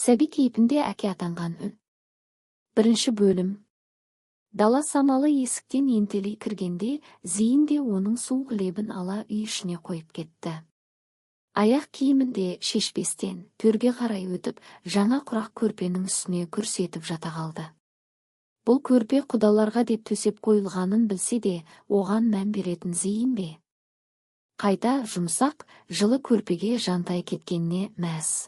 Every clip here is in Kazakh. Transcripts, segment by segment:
Сәби кейпінде әке атанған үн. Бірінші бөлім. Дала самалы есіктен ентелей кіргенде, Зейін де оның суық лебін ала үй ішіне қойып кетті. Аяқ киімінде шешпестен, төрге қарай өтіп, жаңа құрақ көрпенің үстіне күрс етіп жата қалды. Бұл көрпе құдаларға деп төсеп қойылғанын білсе де, оған мән беретін Зейін бе? Қайта жұмсақ, жылы көрпеге жантай кеткеніне мәз.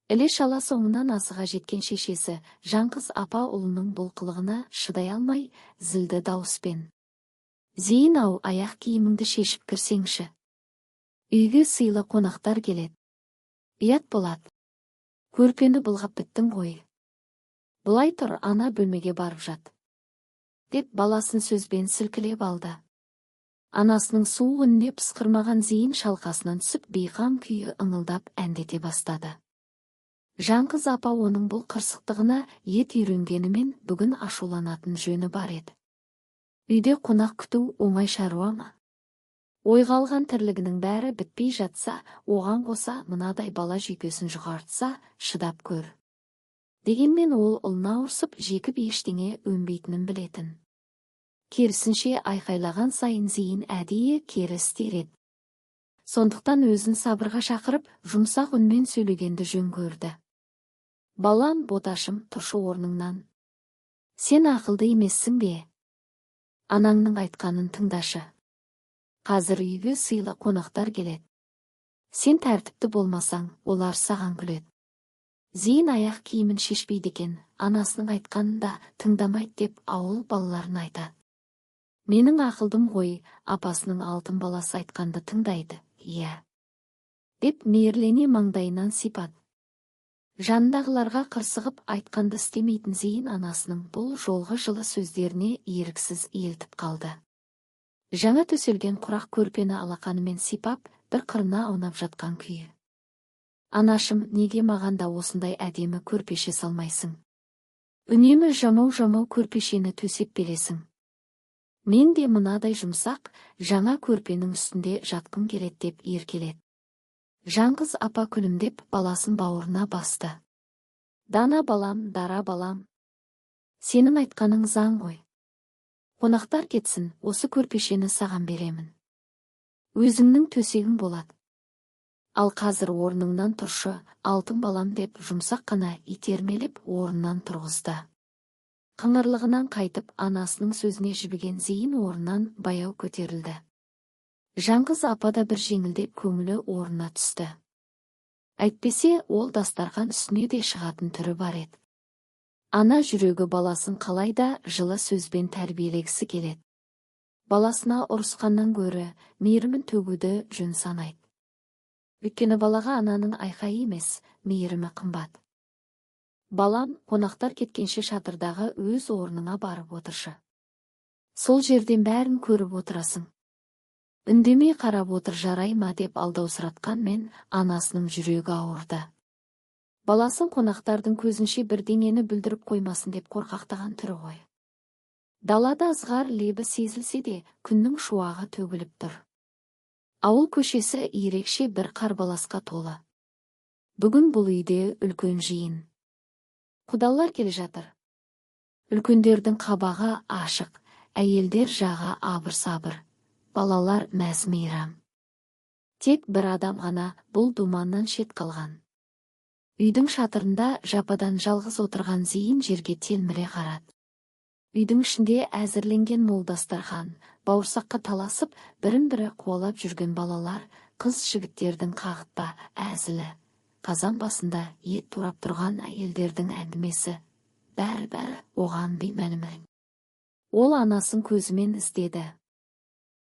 Іле-шала соңынан асыға жеткен шешесі, Жаңғыз апа ұлының бұл қылығына шыдай алмай, зілді дауыспен: «Зейін-ау, аяқ киіміңді шешіп кірсеңші. Үйге сыйлы қонақтар келеді. Ұят болады. Көрпені былғап біттің ғой. Бұлай тұр, ана бөлмеге барып жат», деп баласын сөзбен сілкілеп алды. Анасының суық үніне пысқырмаған Зейін шалқасынан түсіп, бейқам күйі ыңылдап әндете бастады. Жаңғыз апа оның бұл қырсықтығына ет үйренгенімен бүгін ашуланатын жөні бар еді. Үйде қонақ күту оңай шаруа ма? Ойға алған тірлігінің бәрі бітпей жатса, оған қоса мынадай бала жүйкесін жұғартса, шыдап көр. Дегенмен ол ұлына ұрсып жекіп ештеңе өнбейтінін білетін. Керісінше айқайлаған сайын Зейін әдейі кері істер еді. Сондықтан өзін сабырға шақырып, жұмсақ үнмен сөйлегенді жөн көрді. «Балам, боташым, тұршы орныңнан. Сен ақылды емессің бе? Анаңның айтқанын тыңдашы. Қазір үйге сыйлы қонақтар келеді. Сен тәртіпті болмасаң, олар саған күледі». Зейін аяқ киімін шешпейді екен, анасының айтқанын да тыңдамайды деп ауыл балаларын айтады. «Менің ақылдым ғой, апасының алтын баласы айтқанды тыңдайды, иә», деп мейірлене маңдайынан сипады. Жанындағыларға қырсығып айтқанды істемейтін Зейін анасының бұл жолғы жылы сөздеріне еріксіз иілтіп қалды. Жаңа төселген құрақ көрпені алақанымен сипап, бір қырына аунап жатқан күйі: «Анашым, неге маған да осындай әдемі көрпеше салмайсың? Үнемі жамау-жамау көрпешені төсеп бересің. Мен де мынадай жұмсақ, жаңа көрпенің үстінде жатқым келеді», деп еркеледі. Жаңғыз апа күлімдеп баласын бауырына басты. «Дана балам, дара балам. Сенің айтқаның заң ғой. Қонақтар кетсін, осы көрпешені саған беремін. Өзіңнің төсегің болады. Ал қазір орныңнан тұршы, алтын балам», деп жұмсақ қана итермелеп орнынан тұрғызды. Қыңырлығынан қайтып, анасының сөзіне жібіген Зейін орнынан баяу көтерілді. Жаңғыз апа да бір жеңілдеп көңілі орнына түсті. Әйтпесе, ол дастархан үстіне де шығатын түрі бар еді. Ана жүрегі баласын қалай да жылы сөзбен тәрбиелегісі келеді. Баласына ұрысқаннан гөрі мейірімін төгуді жөн санайды. Өйткені балаға ананың айқайы емес, мейірімі қымбат. «Балам, қонақтар кеткенше шатырдағы өз орныңа барып отыршы. Сол жерден бәрін көріп отырасың. Үндемей қарап отыр, жарай ма?» деп алдаусыратқанмен анасының жүрегі ауырды. Баласын қонақтардың көзінше бірдеңені бүлдіріп қоймасын деп қорқақтаған түрі ғой. Далада ызғар лебі сезілсе де, күннің шуағы төгіліп тұр. Ауыл көшесі ерекше бір қарбаласқа толы. Бүгін бұл үйде үлкен жиын. Құдалар келе жатыр. Үлкендердің қабағы ашық, әйелдер жағы абыр-сабыр. Балалар мәз-мейрам. Тек бір адам ғана бұл думаннан шет қалған. Үйдің шатырында жападан жалғыз отырған Зейін жерге телміре қарады. Үйдің ішінде әзірленген мол дастархан, бауырсаққа таласып, бірін-бірі қуалап жүрген балалар, қыз-жігіттердің қағытпа әзілі, қазан басында ет турап тұрған әйелдердің әңгімесі, бәрі оған беймәлім. Ол анасын көзімен іздеді.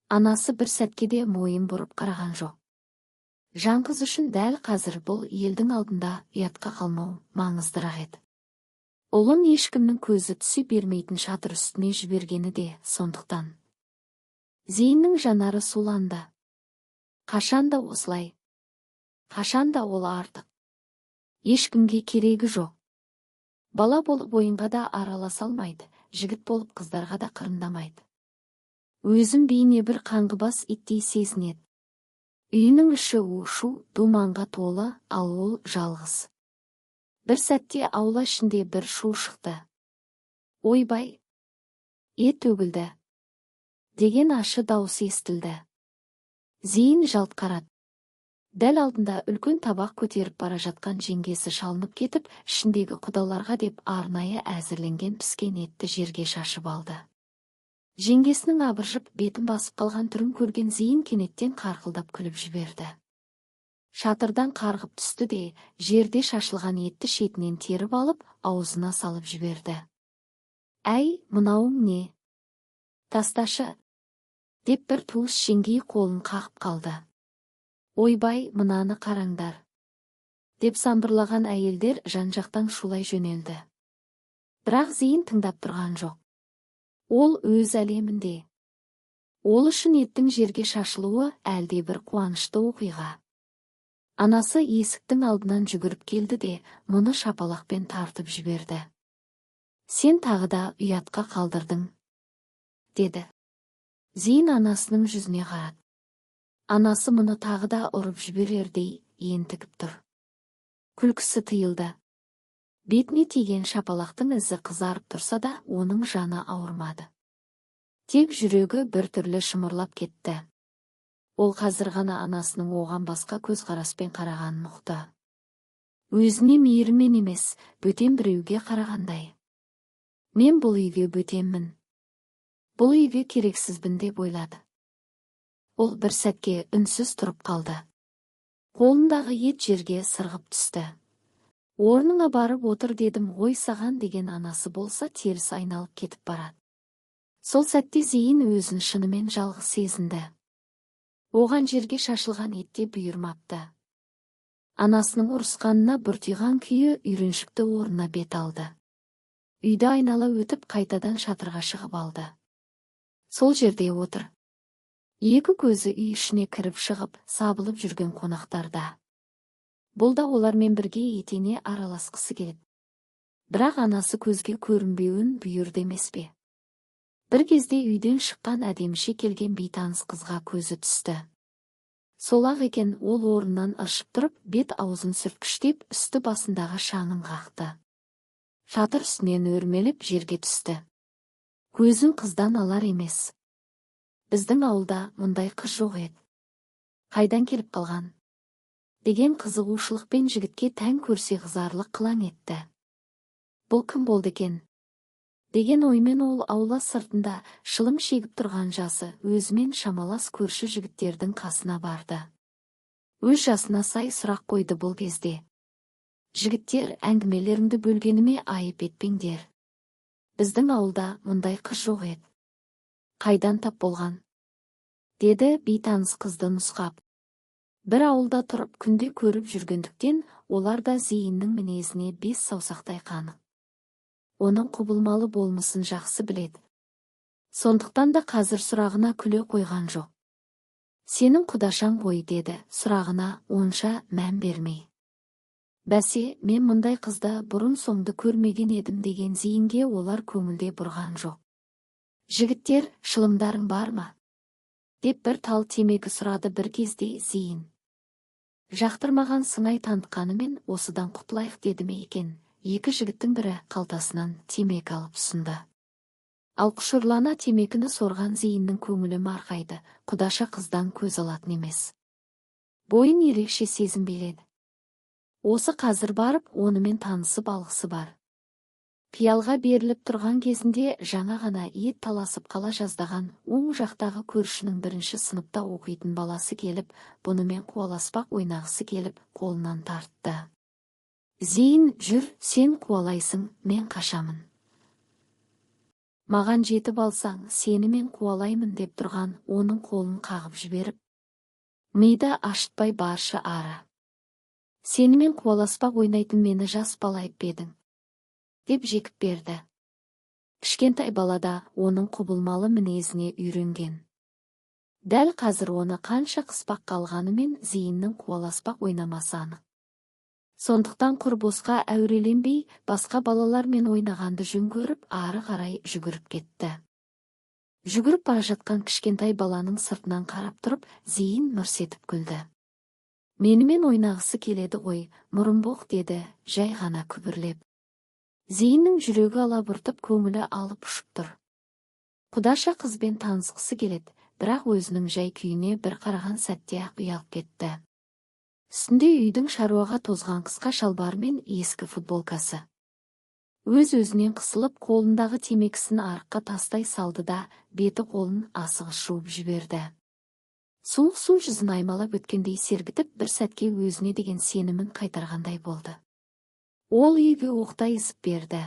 Анасы бір сәтке де мойын бұрып қараған жоқ. Жаңғыз үшін дәл қазір бұл елдің алдында ұятқа қалмау маңыздырақ еді. Ұлын ешкімнің көзі түсе бермейтін шатыр үстіне жібергені де сондықтан. Зейіннің жанары суланды. Қашанда осылай. Қашанда ол артық. Ешкімге керегі жоқ. Бала болып ойынға да араласа алмайды, жігіт болып қыздарға да қырындамайды. Өзін бейне бір қаңғыбас иттей сезінеді. Үйінің іші у-шу, думанға толы, ал ол жалғыз. Bir сәтте аула ішінде бір шу шықты. Ойбай, ет төгілді, деген ашы даусы естілді. Зейін жалт қарады. Дәл алдында үлкен табақ көтеріп бара жатқан жеңгесі шалынып кетіп, ішіндегі құдаларға деп арнайы әзірленген піскен етті жерге шашып алды. Жеңгесінің абыржып бетін басып қалған түрін көрген Зейін кенеттен қарқылдап күліп жіберді. Шатырдан қарғып түсті де, жерде шашылған етті шетінен теріп алып, аузына салып жіберді. Әй, мынауың не? Тасташы, деп бір туыс жеңгей қолын қағып қалды. Ойбай, мынаны қараңдар, деп самбырлаған әйелдер жан-жақтан шулай жөнелді. Бірақ Зейін тыңдап тұрған жоқ. Ол өз әлемінде. Ол үшін еттің жерге шашылуы әлде бір қуанышты оқиға. Анасы есіктің алдынан жүгіріп келді де, мұны шапалақпен тартып жіберді. Сен тағы да ұятқа қалдырдың, деді. Зейін анасының жүзіне қарады. Анасы мұны тағы да ұрып жіберердей ентігіп тұр. Күлкісі тыйылды. Бетіне тиген шапалақтың ізі қызарып тұрса да, оның жаны ауырмады. Тек жүрегі бір түрлі шымырлап кетті. Ол қазір ғана анасының оған басқа көзқараспен қарағанын ұқты. Өзіне мейірмен емес, бөтен біреуге қарағандай. Мен бұл үйге бөтенмін. Бұл үйге керексізбін деп ойлады. Ол бір сәтке үнсіз тұрып қалды. Қолындағы ет жерге сырғып түсті. Орныңа барып отыр дедім ғой саған деген анасы болса теріс айналып кетіп барады. Сол сәтте Зейін өзін шынымен жалғыз сезінді. Оған жерге шашылған етте бұйырмапты. Анасының ұрысқанына бұртиған күйі үйреншікті орнына бет алды. Үйді айнала өтіп қайтадан шатырға шығып алды. Сол жерде отыр. Екі көзі үй ішіне кіріп шығып, сабылып жүрген қонақтарда. Бұл да олармен бірге етене араласқысы келеді. Бірақ анасы көзге көрінбеуін бұйырды емес пе? Бір кезде үйден шыққан әдеміше келген бейтаныс қызға көзі түсті. Сол-ақ екен, ол орнынан ыршып тұрып, бет аузын сүрткіштеп, үсті басындағы шаңын қақты. Шатыр үстінен өрмелеп жерге түсті. Көзін қыздан алар емес. Біздің ауылда мұндай қыз жоқ еді. Қайдан келіп қалған? Деген қызығушылықпен жігітке тән көрсе қызарлық қылаң етті. Бұл кім болды екен? Деген оймен ол аула сыртында шылым шегіп тұрған жасы өзімен шамалас көрші жігіттердің қасына барды. Өз жасына сай сұрақ қойды бұл кезде. Жігіттер, әңгімелеріңді бөлгеніме айып етпеңдер. Біздің ауылда мұндай қыз жоқ еді. Қайдан тап болған? Деді бейтаныс қызды нұсқап. Бір ауылда тұрып күнде көріп жүргендіктен, олар да Зейіннің мінезіне бес саусақтай қанық. Оның құбылмалы болмысын жақсы біледі. Сондықтан да қазір сұрағына күле қойған жоқ. Сенің құдашаң ғой, деді, сұрағына онша мән бермей. Бәсе, мен мұндай қызды бұрын соңды көрмеген едім деген Зейінге олар көңілде бұрған жоқ. Жігіттер, шылымдарың бар ма? Деп бір тал темекі сұрады бір кезде Зейін. Жақтырмаған сыңай танытқанымен осыдан құтылайық деді ме екен. Екі жігіттің бірі қалтасынан темекі алып ұсынды. Ал құшырлана темекіні сорған Зейіннің көңілі марқайды, құдаша қыздан көз алатын емес. Бойын ерекше сезім биледі. Осы қазір барып, онымен танысып алғысы бар. Пиалға беріліп тұрған кезінде жаңа ғана ет таласып қала жаздаған оң жақтағы көршінің бірінші сыныпта оқитын баласы келіп, бұнымен қуаласпақ ойнағысы келіп, қолынан тартты. Зейін, жүр, сен қуалайсың, мен қашамын. Маған жетіп алсаң, сені мен қуалаймын деп тұрған оның қолын қағып жіберіп, миды ашытпай баршы ары. Сенімен қуаласпақ ойнайтын мені жас балайып бедің, деп жекіп берді. Кішкентай балада оның құбылмалы мінезіне үйренген. Дәл қазір оны қанша қыспақ қалғанымен Зейіннің қуаласпақ ойнамасы анық. Сондықтан құр босқа әуреленбей, басқа балалармен ойнағанды жөн көріп, ары қарай жүгіріп кетті. Жүгіріп бара жатқан кішкентай баланың сыртынан қарап тұрып, Зейін мырс етіп күлді. Менімен ойнағысы келеді ғой, мұрынбоқ, деді, жай ғана күбірлеп. Зейіннің жүрегі алабұртып, көңілі алып ұшып тұр. Құдаша қызбен танысқысы келеді, бірақ өзінің жай күйіне бір қараған сәтте-ақ ұялып кетті. Үстінде үйдің шаруаға тозған қысқа шалбары мен ескі футболкасы. Өз-өзінен қысылып, қолындағы темекісін арыққа тастай салды да, беті қолын асығыс жуып жіберді. Суық су жүзін аймалап өткендей сергітіп, бір сәтке өзіне деген сенімін қайтарғандай болды. Ол үйге оқтай ізіп берді.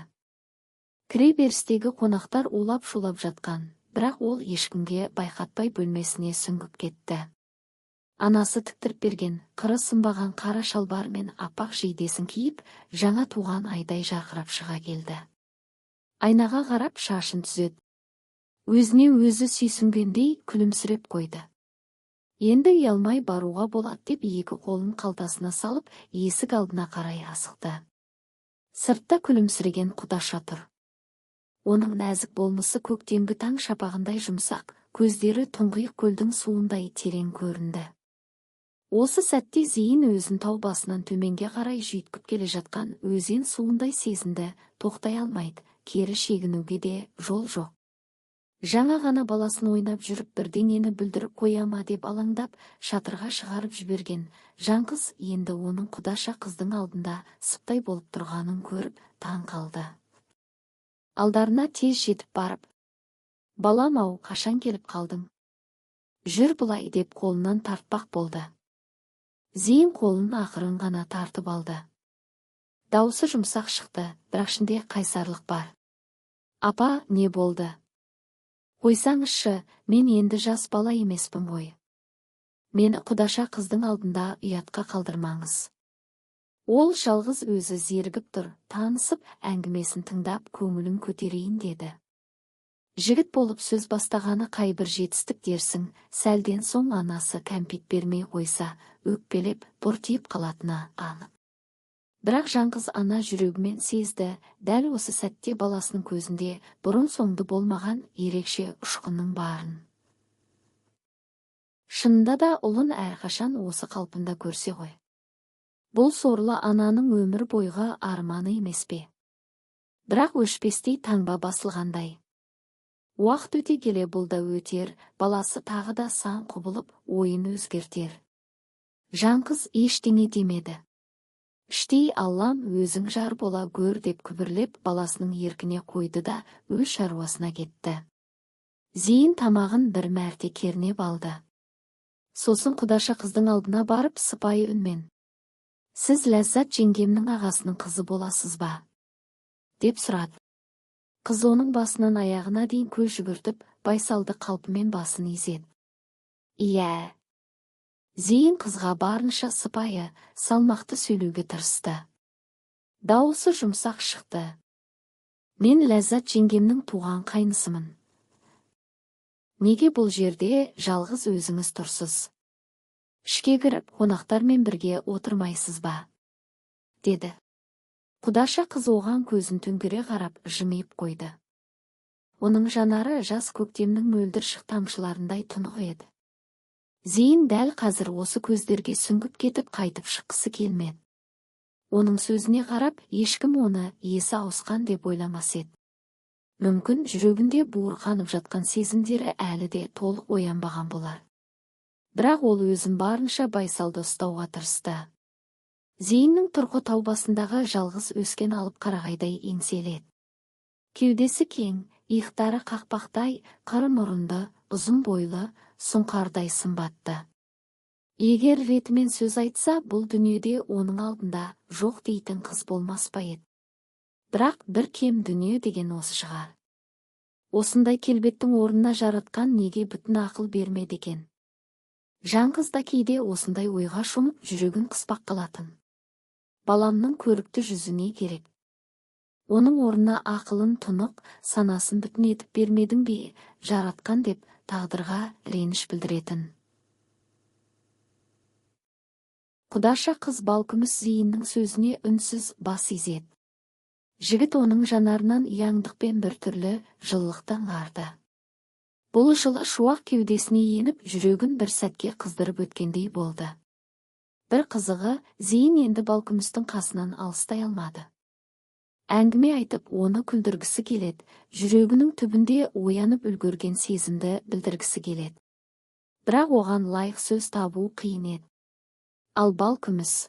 Кіре берістегі қонақтар улап-шулап жатқан, бірақ ол ешкімге байқатпай бөлмесіне сүңгіп кетті. Анасы тіктіріп берген, қыры сынбаған қара шалбар мен апақ жейдесін киіп, жаңа туған айдай жарқырап шыға келді. Айнаға қарап шашын түзеді. Өзіне өзі сүйсінгендей күлімсіреп қойды. Енді ұялмай баруға болады деп екі қолын қалтасына салып, есік алдына қарай асықты. Сыртта күлімсіреген Құдаша тұр. Оның нәзік болмысы көктемгі таң шапағындай жұмсақ, көздері тұңғиық көлдің суындай терең көрінді. Осы сәтте Зейін өзін тау басынан төменге қарай жүйткіп келе жатқан өзен суындай сезінді, тоқтай алмайды, кері шегінуге де жол жоқ. Жаңа ғана баласын ойнап жүріп бірдеңені бүлдіріп қоя ма деп алаңдап, шатырға шығарып жіберген жаңқыз енді оның Құдаша қыздың алдында сыптай болып тұрғанын көріп таң қалды. Алдарына тез жетіп барып, «Балам-ау, қашан келіп қалдың? Жүр былай» деп қолынан тартпақ болды. Зейін қолын ақырын ғана тартып алды. Даусы жұмсақ шықты, бірақ ішінде қайсарлық бар. «Апа, не болды? Қойсаңызшы, мен енді жас бала емеспін ғой. Мені Құдаша қыздың алдында ұятқа қалдырмаңыз». Ол жалғыз өзі зерігіп тұр, танысып, әңгімесін тыңдап, көңілін көтерейін деді. Жігіт болып сөз бастағаны қайбір жетістік дерсің, сәлден соң анасы кәмпит бермей қойса, өкпелеп, бұртиып қалатыны анық. Бірақ жаңғыз ана жүрегімен сезді, дәл осы сәтте баласының көзінде бұрын соңды болмаған ерекше ұшқынның барын. Шынында да ұлын әрқашан осы қалпында көрсе ғой. Бұл сорлы ананың өмір бойғы арманы емес пе? Бірақ өшпестей таңба басылғандай. Уақыт өте келе бұл да өтер, баласы тағы да сан құбылып, ойын өзгертер. Жаңқыз ештеңе демеді. Іштей Аллам өзің жар бола гөр деп күбірлеп баласының еркіне қойды да өз шаруасына кетті. Зейін тамағын бір мәрте кернеп алды. Сосын Құдаша қыздың алдына барып сыпайы үнмен: «Сіз Ләззат жеңгемнің ағасының қызы боласыз ба?» деп сұрады. Қыз оның басынан аяғына дейін көз жүгіртіп, байсалды қалпымен басын изеді. «Иә». Зейін қызға барынша сыпайы, салмақты сөйлеуге тырысты. Дауысы жұмсақ шықты. «Мен Ләззат жеңгемнің туған қайнысымын. Неге бұл жерде жалғыз өзіңіз тұрсыз? Ішке кіріп, қонақтармен бірге отырмайсыз ба?» деді. Құдаша қыз оған көзін төңкере қарап жымиып қойды. Оның жанары жас көктемнің мөлдір шық тамшыларындай тұнық еді. Зейін дәл қазір осы көздерге сүңгіп кетіп қайтып шыққысы келмеді. Оның сөзіне қарап, ешкім оны есі ауысқан деп ойламас еді. Мүмкін жүрегінде буырқанып жатқан сезімдері әлі де толық оянбаған болар. Бірақ ол өзін барынша байсалды ұстауға тырысты. Зейіннің тұрқы тау басындағы жалғыз өскен алып қарағайдай еңселеді. Кеудесі кең, иықтары қақпақтай, қара мұрынды, ұзын бойлы, сұңқардай сымбатты. Егер ретімен сөз айтса, бұл дүниеде оның алдында жоқ дейтін қыз болмас па еді. Бірақ бір кем дүние деген осы шығар. Осындай келбеттің орнына жаратқан неге бүтін ақыл бермеді екен? Жаңғыз да кейде осындай ойға шомып жүрегін қыспақ қылатын. Баламның көрікті жүзіне керек. Оның орнына ақылын тұнық, санасын бүтін етіп бермедің бе, жаратқан деп тағдырға реніш білдіретін. Құдаша қыз балкүміс Зейіннің сөзіне үнсіз бас изеді. Жігіт оның жанарынан ұяңдықпен бір түрлі жылылықтан аңғарды. Бұл жылы шуақ кеудесіне еніп, жүрегін бір сәтке қыздырып өткендей болды. Бір қызығы, Зейін енді Балкүмістің қасынан алыстай алмады. Әңгіме айтып, оны күлдіргісі келеді, жүрегінің түбінде оянып үлгерген сезімді білдіргісі келеді. Бірақ оған лайық сөз табу қиын еді. Ал Балкүміс,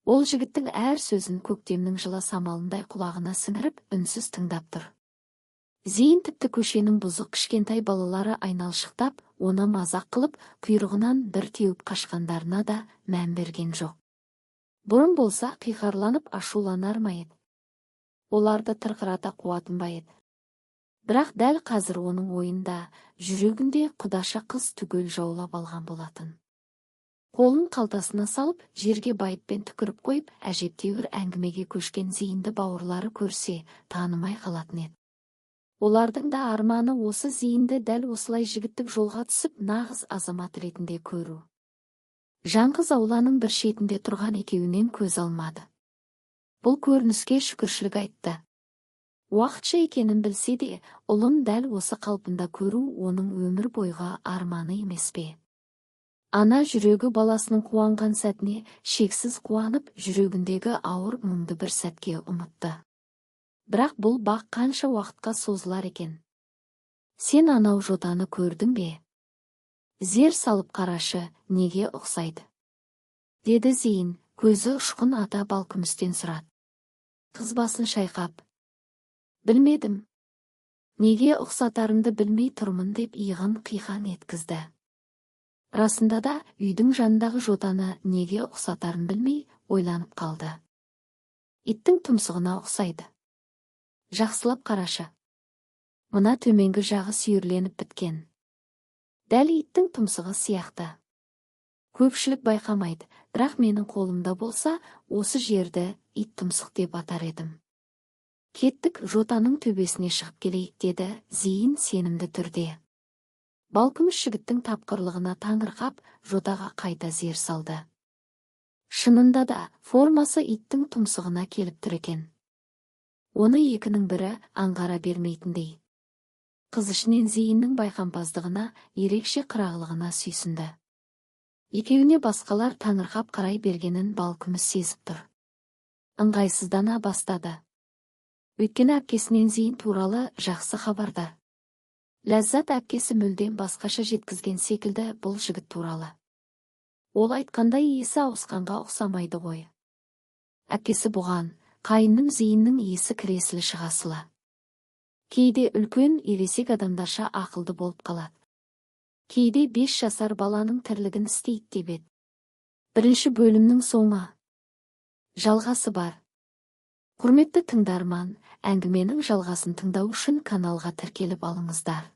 ол жігіттің әр сөзін көктемнің жылы самалындай құлағына сіңіріп, үнсіз тыңдап тұр. Зейін тіпті көшенің бұзық кішкентай балалары айналшықтап, оны мазақ қылып, құйрығынан бір теуіп қашқандарына да мән берген жоқ. Бұрын болса қиқарланып ашуланар ма еді? Оларды тырқырата қуатын ба еді? Бірақ дәл қазір оның ойында, жүрегінде құдаша қыз түгел жаулап алған болатын. Қолын қалтасына салып, жерге байыппен түкіріп қойып, әжептәуір әңгімеге көшкен Зейінді бауырлары көрсе, танымай қалатын еді. Олардың да арманы осы Зейінді дәл осылай жігіттік жолға түсіп, нағыз азамат ретінде көру. Жаңғыз ауланың бір шетінде тұрған екеуінен көз алмады. Бұл көрініске шүкіршілік айтты. Уақытша екенін білсе де, ұлын дәл осы қалпында көру оның өмір бойға арманы емес пе? Ана жүрегі баласының қуанған сәтіне шексіз қуанып, жүрегіндегі ауыр мұңды бір сәтке ұмытты. Бірақ бұл бақ қанша уақытқа созылар екен? Сен анау жотаны көрдің бе? Зер салып қарашы, неге ұқсайды? Деді Зейін, көзі ұшқын ата Балкүмістен сұрады. Қыз басын шайқап, білмедім. Неге ұқсатарымды білмей тұрмын деп иығын қиқан еткізді. Расында да үйдің жанындағы жотаны неге ұқсатарын білмей ойланып қалды. Иттің тұмсығына ұқсайды. Жақсылап қарашы. Мына төменгі жағы сүйірленіп біткен. Дәл иттің тұмсығы сияқты. Көпшілік байқамайды, бірақ менің қолымда болса, осы жерді ит тұмсық деп атар едім. Кеттік, жотаның төбесіне шығып келейік, деді Зейін сенімді түрде. Балкүміс жігіттің тапқырлығына таңырқап, жотаға қайта зер салды. Шынында да формасы иттің тұмсығына келіп тұр екен. Оны екінің бірі аңғара бермейтіндей. Қыз ішінен Зейіннің байқампаздығына, ерекше қырағылығына сүйсінді. Екеуіне басқалар таңырқап қарай бергенін Балкүміс сезіп тұр. Ыңғайсыздана бастады. Өйткені әпкесінен Зейін туралы жақсы хабардар. Ләззат әпкесі мүлдем басқаша жеткізген секілді бұл жігіт туралы. Ол айтқандай есі ауысқанға ұқсамайды ғой. Әпкесі бұған, қайынның Зейіннің есі кіресілі шығасылы. Кейде үлкен ересек адамдарша ақылды болып қалады. Кейде 5 жасар баланың тірлігін істейді деп еді. Бірінші бөлімнің соңы. Жалғасы бар. Құрметті тыңдарман, әңгіменің жалғасын тыңдау үшін каналға тіркеліп алыңыздар.